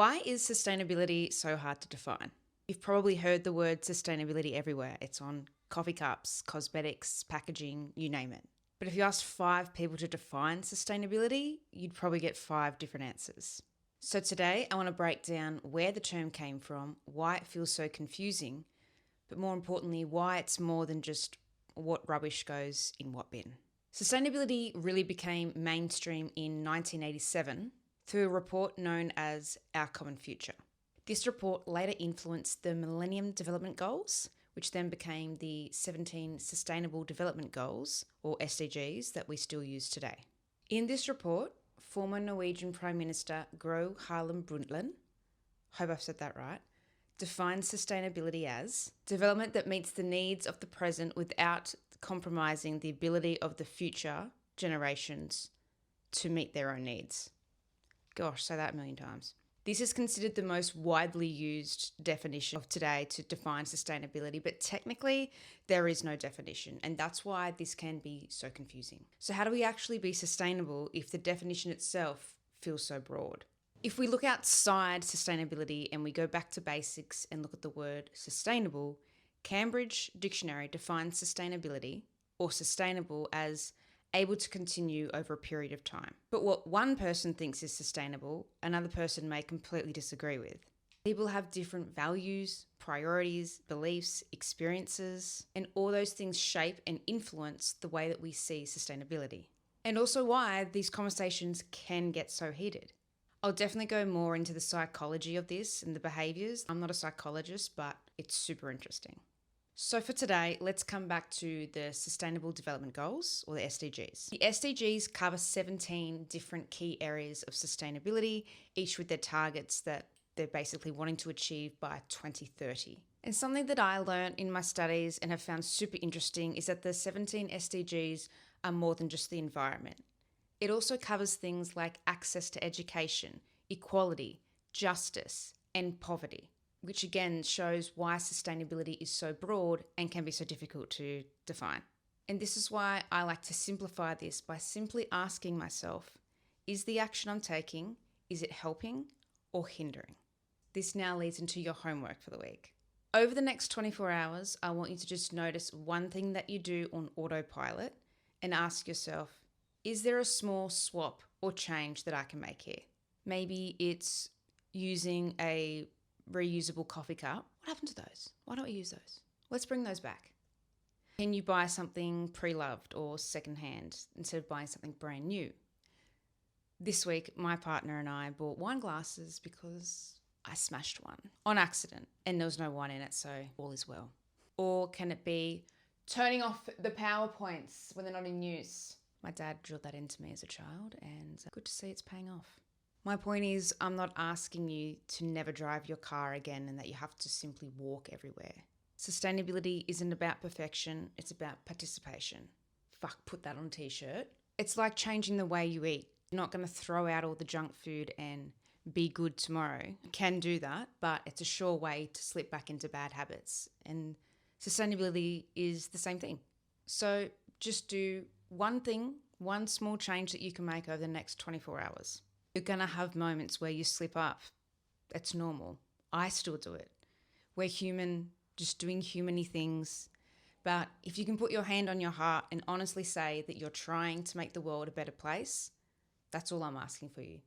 Why is sustainability so hard to define? You've probably heard the word sustainability everywhere. It's on coffee cups, cosmetics, packaging, you name it. But if you asked 5 people to define sustainability, you'd probably get 5 different answers. So today I want to break down where the term came from, why it feels so confusing, but more importantly, why it's more than just what rubbish goes in what bin. Sustainability really became mainstream in 1987 through a report known as Our Common Future. This report later influenced the Millennium Development Goals, which then became the 17 Sustainable Development Goals, or SDGs, that we still use today. In this report, former Norwegian Prime Minister Gro Harlem Brundtland, hope I've said that right, defines sustainability as development that meets the needs of the present without compromising the ability of the future generations to meet their own needs. Gosh, say that a million times. This is considered the most widely used definition of today to define sustainability, but technically there is no definition, and that's why this can be so confusing. So how do we actually be sustainable if the definition itself feels so broad? If we look outside sustainability and we go back to basics and look at the word sustainable, Cambridge Dictionary defines sustainability or sustainable as able to continue over a period of time. But what one person thinks is sustainable, another person may completely disagree with. People have different values, priorities, beliefs, experiences, and all those things shape and influence the way that we see sustainability. And also why these conversations can get so heated. I'll definitely go more into the psychology of this and the behaviours. I'm not a psychologist, but it's super interesting. So for today, let's come back to the Sustainable Development Goals, or the SDGs. The SDGs cover 17 different key areas of sustainability, each with their targets that they're basically wanting to achieve by 2030. And something that I learned in my studies and have found super interesting is that the 17 SDGs are more than just the environment. It also covers things like access to education, equality, justice, and poverty, which again shows why sustainability is so broad and can be so difficult to define. And this is why I like to simplify this by simply asking myself, is the action I'm taking, is it helping or hindering? This now leads into your homework for the week. Over the next 24 hours, I want you to just notice one thing that you do on autopilot and ask yourself, is there a small swap or change that I can make here? Maybe it's using a reusable coffee cup. What happened to those? Why don't we use those? Let's bring those back. Can you buy something pre-loved or secondhand instead of buying something brand new? This week, my partner and I bought wine glasses because I smashed one on accident and there was no wine in it, so all is well. Or can it be turning off the PowerPoints when they're not in use? My dad drilled that into me as a child, and good to see it's paying off. My point is, I'm not asking you to never drive your car again and that you have to simply walk everywhere. Sustainability isn't about perfection, it's about participation. Fuck, put that on a t-shirt. It's like changing the way you eat. You're not going to throw out all the junk food and be good tomorrow. You can do that, but it's a sure way to slip back into bad habits. And sustainability is the same thing. So just do one thing, one small change that you can make over the next 24 hours. You're going to have moments where you slip up. That's normal. I still do it. We're human, just doing humany things. But if you can put your hand on your heart and honestly say that you're trying to make the world a better place, that's all I'm asking for you.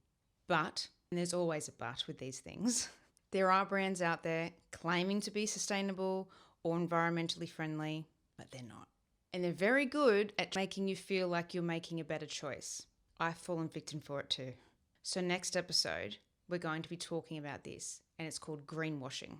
But, and there's always a but with these things, there are brands out there claiming to be sustainable or environmentally friendly, but they're not. And they're very good at making you feel like you're making a better choice. I've fallen victim for it too. So next episode, we're going to be talking about this, and it's called greenwashing.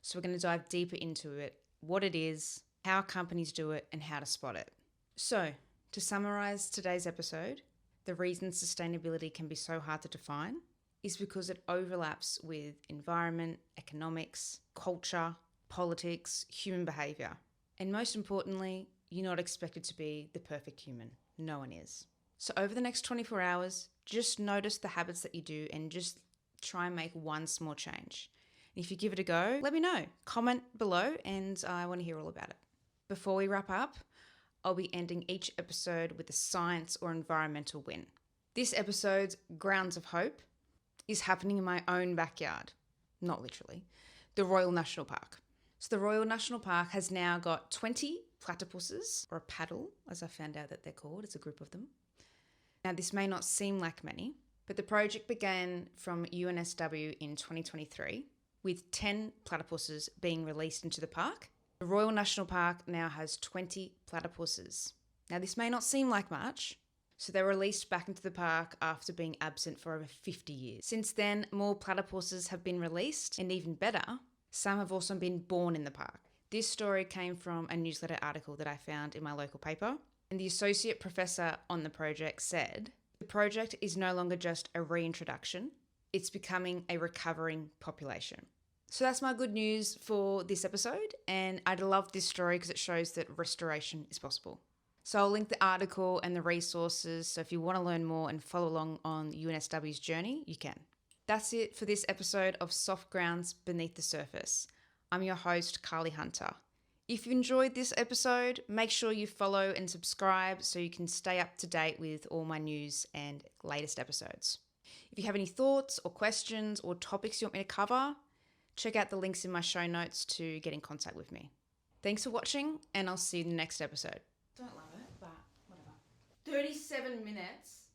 So we're going to dive deeper into it, what it is, how companies do it, and how to spot it. So to summarize today's episode, the reason sustainability can be so hard to define is because it overlaps with environment, economics, culture, politics, human behavior. And most importantly, you're not expected to be the perfect human. No one is. So over the next 24 hours, just notice the habits that you do and just try and make one small change. And if you give it a go, let me know. Comment below and I want to hear all about it. Before we wrap up, I'll be ending each episode with a science or environmental win. This episode's Grounds of Hope is happening in my own backyard. Not literally. The Royal National Park. So the Royal National Park has now got 20 platypuses, or a paddle, as I found out that they're called. It's a group of them. Now, this may not seem like many, but the project began from UNSW in 2023 with 10 platypuses being released into the park. The Royal National Park now has 20 platypuses. Now, this may not seem like much, so they were released back into the park after being absent for over 50 years. Since then, more platypuses have been released, and even better, some have also been born in the park. This story came from a newsletter article that I found in my local paper, and the associate professor on the project said, the project is no longer just a reintroduction, it's becoming a recovering population. So that's my good news for this episode, and I'd love this story because it shows that restoration is possible. So I'll link the article and the resources, so if you want to learn more and follow along on UNSW's journey, you can. That's it for this episode of Soft Grounds Beneath the Surface. I'm your host, Carly Hunter. If you enjoyed this episode, make sure you follow and subscribe so you can stay up to date with all my news and latest episodes. If you have any thoughts or questions or topics you want me to cover, check out the links in my show notes to get in contact with me. Thanks for watching, and I'll see you in the next episode. Don't love it, but whatever. 37 minutes.